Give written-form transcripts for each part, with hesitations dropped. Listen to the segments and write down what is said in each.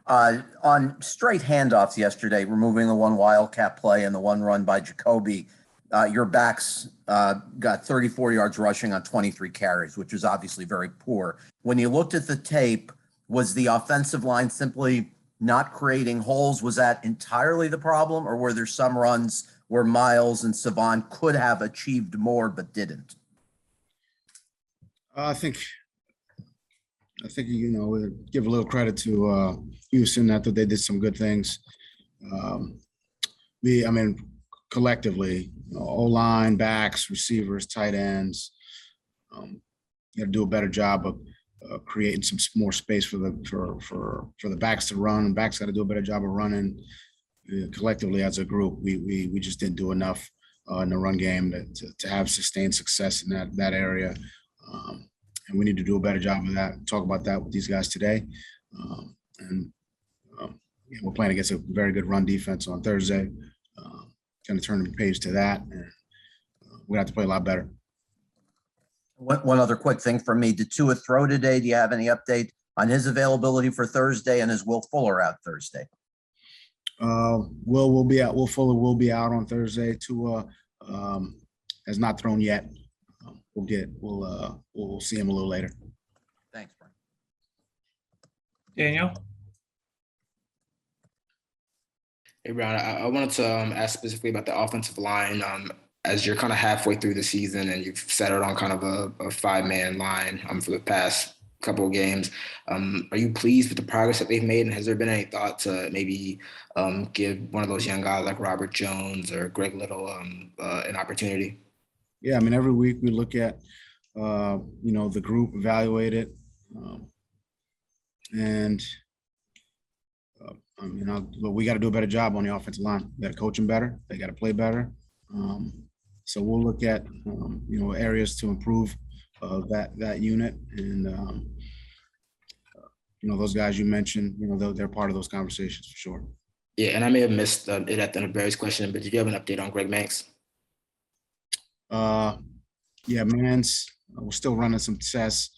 On straight handoffs yesterday, removing the one wildcat play and the one run by Jacoby, your backs got 34 yards rushing on 23 carries, which is obviously very poor. When you looked at the tape, was the offensive line simply not creating holes? Was that entirely the problem, or were there some runs where Miles and Savon could have achieved more but didn't? I think give a little credit to Houston. I thought they did some good things. Collectively, O-line, backs, receivers, tight ends, got to do a better job of creating some more space for the backs to run. And backs got to do a better job of running. Collectively as a group, we just didn't do enough in the run game to have sustained success in that area. And we need to do a better job of that. Talk about that with these guys today. We're playing against a very good run defense on Thursday. Going to turn the page to that, and we have to play a lot better. One other quick thing from me: did Tua throw today? Do you have any update on his availability for Thursday, and is Will Fuller out Thursday? Will be out. Will Fuller will be out on Thursday. Tua has not thrown yet. We'll see him a little later. Thanks, Brian. Daniel. Hey, Brian, I wanted to ask specifically about the offensive line. As you're kind of halfway through the season and you've settled on kind of a five-man line for the past couple of games, are you pleased with the progress that they've made? And has there been any thought to maybe give one of those young guys like Robert Jones or Greg Little an opportunity? Yeah, every week we look at, the group, evaluate it. But we got to do a better job on the offensive line. We got to coach them better. They got to play better. So we'll look at, areas to improve that unit. And, those guys you mentioned, they're part of those conversations for sure. Yeah, and I may have missed it at the Barry's question, but did you have an update on Greg Manx? Yeah, Mans, we're still running some tests,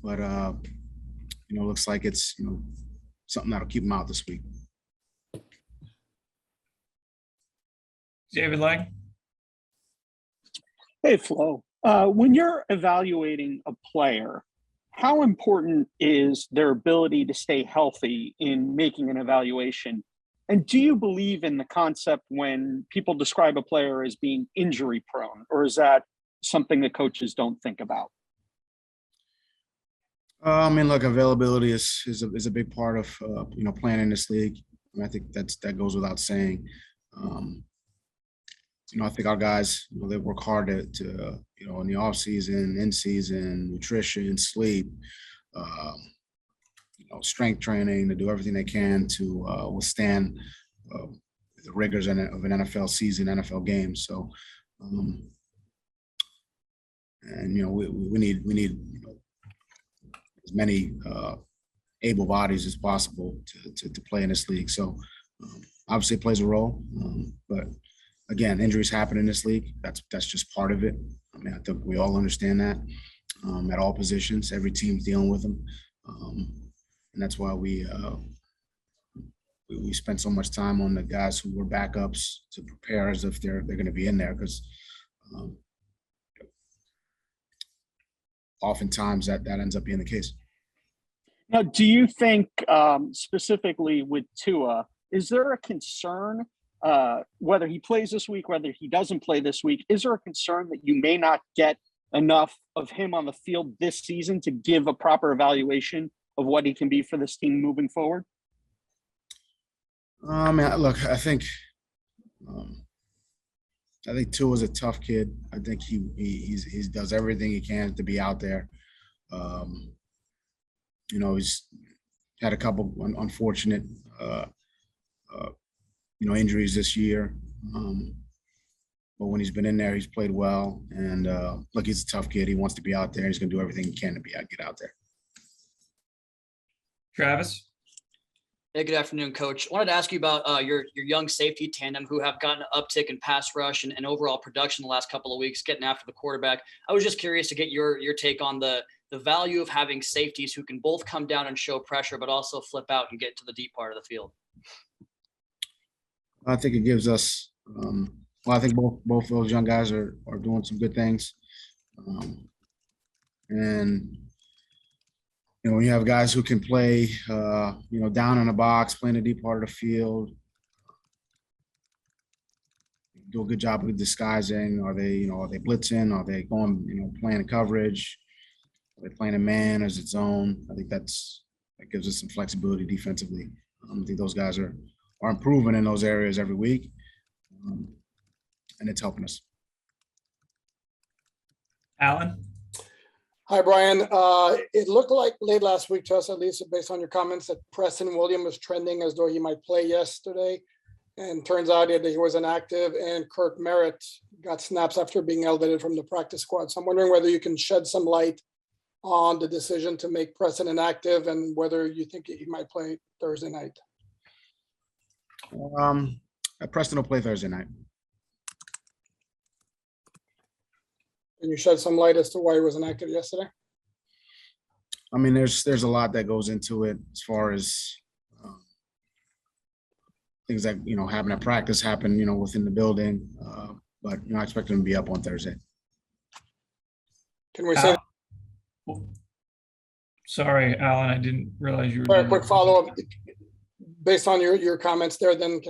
but looks like it's something that'll keep him out this week. David Lang. Hey, Flo. When you're evaluating a player, how important is their ability to stay healthy in making an evaluation? And do you believe in the concept when people describe a player as being injury prone, or is that something that coaches don't think about? Look, availability is a big part of playing in this league. I think that goes without saying. I think our guys, they work hard to in the off season, in season, nutrition, sleep, strength training, to do everything they can to withstand the rigors of an NFL season, NFL game. So, we need as many able bodies as possible to play in this league. So obviously it plays a role, but again, injuries happen in this league. That's just part of it. I think we all understand that at all positions. Every team's dealing with them, and that's why we spend so much time on the guys who were backups to prepare as if they're going to be in there, because oftentimes that ends up being the case. Now, do you think specifically with Tua, is there a concern whether he plays this week, whether he doesn't play this week? Is there a concern that you may not get enough of him on the field this season to give a proper evaluation of what he can be for this team moving forward? Look, I think Tua is a tough kid. I think he does everything he can to be out there. He's had a couple unfortunate injuries this year. But when he's been in there, he's played well. And look, he's a tough kid. He wants to be out there. He's going to do everything he can to get out there. Travis. Hey, good afternoon, Coach. I wanted to ask you about your young safety tandem who have gotten an uptick in pass rush and overall production the last couple of weeks, getting after the quarterback. I was just curious to get your take on the the value of having safeties who can both come down and show pressure, but also flip out and get to the deep part of the field? I think it gives us, I think both those young guys are doing some good things. And, when you have guys who can play, down in the box, play in the deep part of the field, do a good job of disguising. Are they blitzing? Are they going, playing in coverage? Are they playing a man as its own? I think that gives us some flexibility defensively. I think those guys are improving in those areas every week, and it's helping us. Alan? Hi, Brian. It looked like late last week to us, at least based on your comments, that Preston Williams was trending as though he might play yesterday. And turns out that he was inactive, and Kurt Merritt got snaps after being elevated from the practice squad. So I'm wondering whether you can shed some light on the decision to make Preston inactive and whether you think he might play Thursday night. Preston will play Thursday night. Can you shed some light as to why he was inactive yesterday? I mean, there's a lot that goes into it as far as things that, happen at practice, happen, within the building. But, I expect him to be up on Thursday. Can we say Sorry, Alan, I didn't realize you were. a quick follow-up? Based on your comments there, then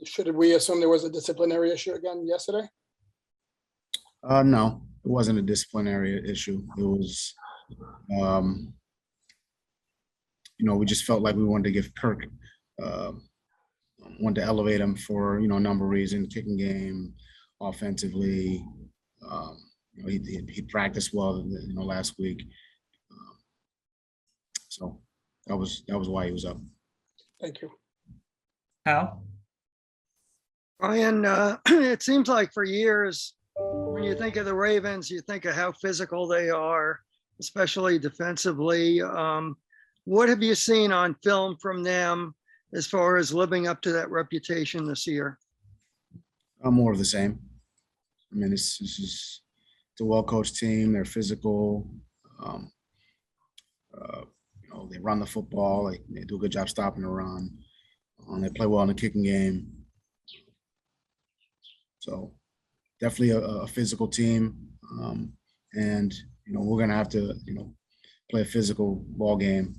should we assume there was a disciplinary issue again yesterday? No, it wasn't a disciplinary issue. It was, we just felt like we wanted to give Kirk, wanted to elevate him for, a number of reasons, kicking game, offensively. He practiced well, last week. So that was why he was up. Thank you. Al? Brian, it seems like for years, when you think of the Ravens, you think of how physical they are, especially defensively. What have you seen on film from them as far as living up to that reputation this year? More of the same. I mean, it's a well-coached team. They're physical. They run the football. They do a good job stopping the run. They play well in the kicking game. So definitely a physical team. And, we're going to have to, play a physical ball game,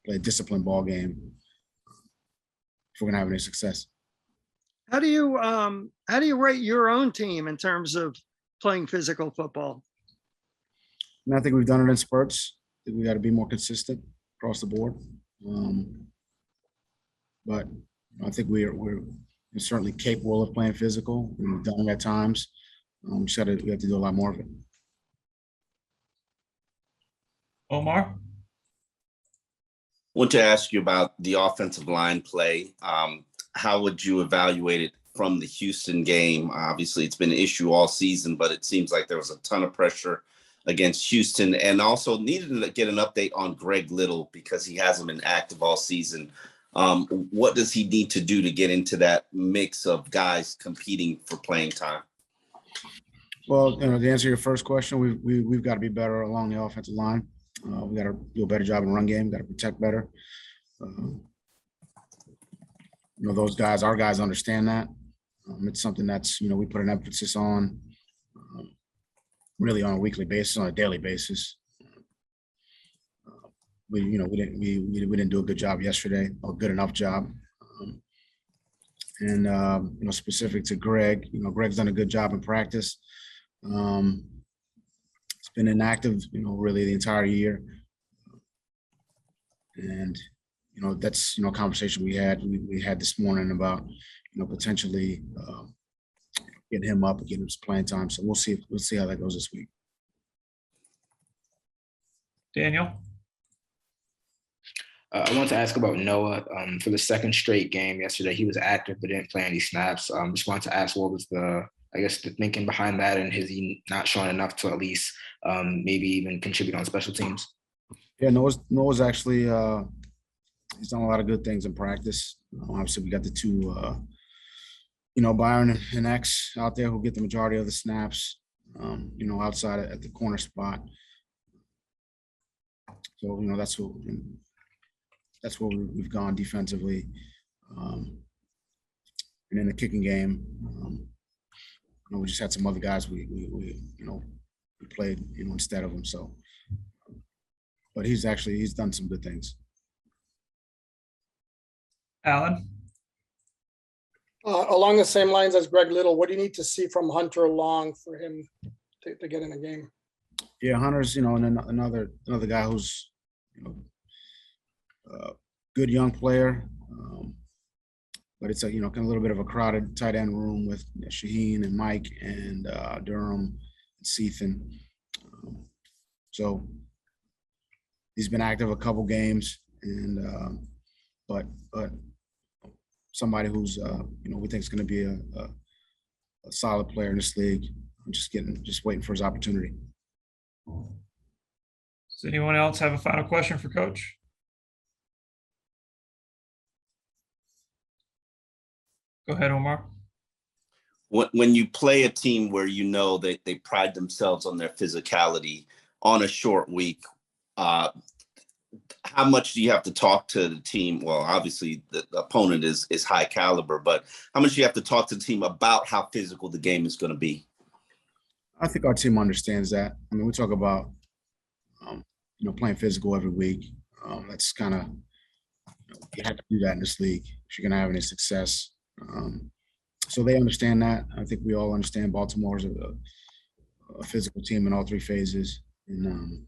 play a disciplined ball game if we're going to have any success. How do you rate your own team in terms of playing physical football? And I think we've done it in spurts. I think we got to be more consistent across the board. But I think we're certainly capable of playing physical. We've done it at times. We have to do a lot more of it. Omar? Want to ask you about the offensive line play. How would you evaluate it from the Houston game? Obviously, it's been an issue all season, but it seems like there was a ton of pressure against Houston, and also needed to get an update on Greg Little because he hasn't been active all season. What does he need to do to get into that mix of guys competing for playing time? Well, to answer your first question, we've got to be better along the offensive line. We got to do a better job in run game. Got to protect better. Those guys, our guys, understand that. It's something that's we put an emphasis on, really on a weekly basis, on a daily basis. We didn't do a good job yesterday, a good enough job. And specific to Greg, Greg's done a good job in practice. It's been inactive, really the entire year. And that's a conversation we had this morning about potentially getting him up and getting him some playing time. So we'll see how that goes this week. Daniel? I want to ask about Noah. For the second straight game yesterday, he was active but didn't play any snaps. Just wanted to ask what was the thinking behind that, and is he not showing enough to at least maybe even contribute on special teams? Yeah, Noah's actually he's done a lot of good things in practice. Obviously, we got the two, Byron and X out there who get the majority of the snaps, outside at the corner spot. So, that's what we've gone defensively. And in the kicking game, we just had some other guys we played, instead of him. So, but he's done some good things. Alan? Along the same lines as Greg Little, what do you need to see from Hunter Long for him to get in the game? Yeah, Hunter's, and another guy who's, good young player. But it's a little bit of a crowded tight end room with Shaheen and Mike and Durham and Seathan. So he's been active a couple games, and but somebody who's we think is going to be a solid player in this league. I'm just waiting for his opportunity. Does anyone else have a final question for Coach? Go ahead, Omar. When you play a team where they pride themselves on their physicality on a short week, how much do you have to talk to the team? Well, obviously the opponent is high caliber, but how much do you have to talk to the team about how physical the game is going to be? I think our team understands that. I mean, we talk about playing physical every week. That's kind of you have to do that in this league if you're going to have any success. So they understand that. I think we all understand Baltimore is a physical team in all three phases. And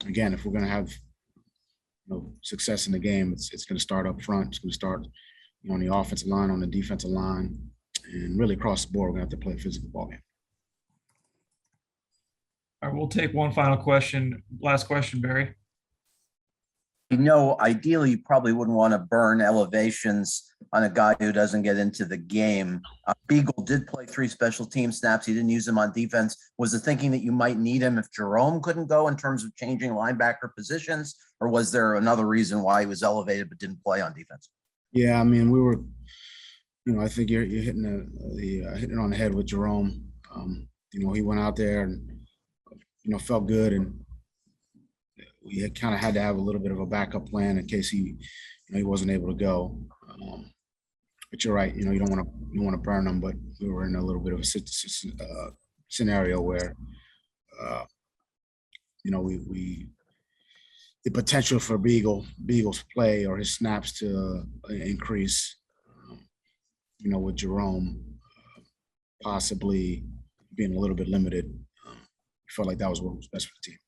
again, if we're going to have success in the game, it's going to start up front. It's going to start on the offensive line, on the defensive line, and really across the board. We're going to have to play a physical ball game. All right, we'll take one final question. Last question, Barry. Ideally, you probably wouldn't want to burn elevations on a guy who doesn't get into the game. Beagle did play 3 special team snaps. He didn't use him on defense. Was the thinking that you might need him if Jerome couldn't go in terms of changing linebacker positions, or was there another reason why he was elevated but didn't play on defense? Yeah, I mean, we were, I think you're hitting hitting it on the head with Jerome. He went out there and felt good, and we kind of had to have a little bit of a backup plan in case he wasn't able to go. But you're right, you don't want to burn them, but we were in a little bit of a scenario where, we the potential for Beagle's play or his snaps to increase, with Jerome possibly being a little bit limited. We felt like that was what was best for the team.